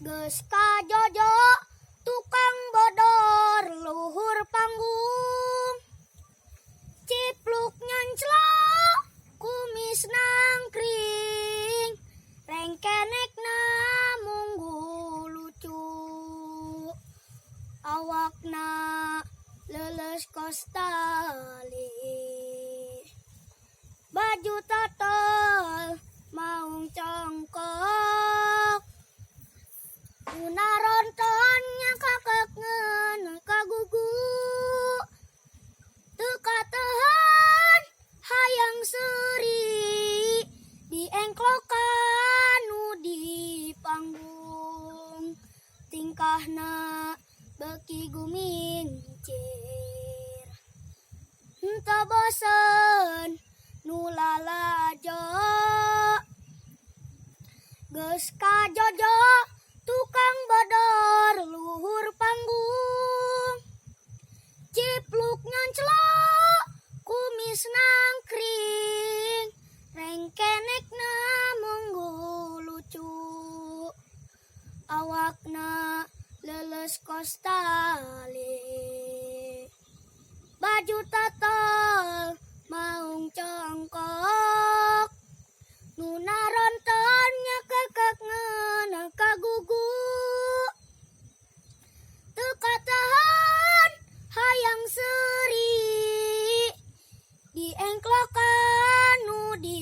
Geus kajojo tukang bodor luhur panggung. Cipluk nyanclok kumis nangkring, rengkenekna munggu lucu. Awakna leuleus kostali, baju totol maung congkok. Una rontonnya kakek ngeun kagugu, teu kateuhan hayang seuri diengklokan nu di panggung. Tingkahna beuki gumincir, henteu bosen nu lalajo. Geus kajojo tukang bodor luhur panggung. Cipluk nyanclok kumis nangkring, rengkenekna munggu lucu. Awakna leuleus kostali, baju totol maung congkok. Nuna rontonnya kekek ngeun kagugu, teu katahan hayang seuri diengklokan nu di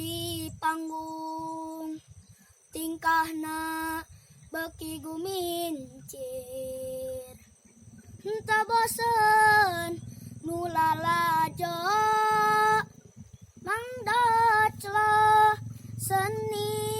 panggung. Tingkahna beuki gumincir, henteu bosen nu lalajo. Mang Doclo seni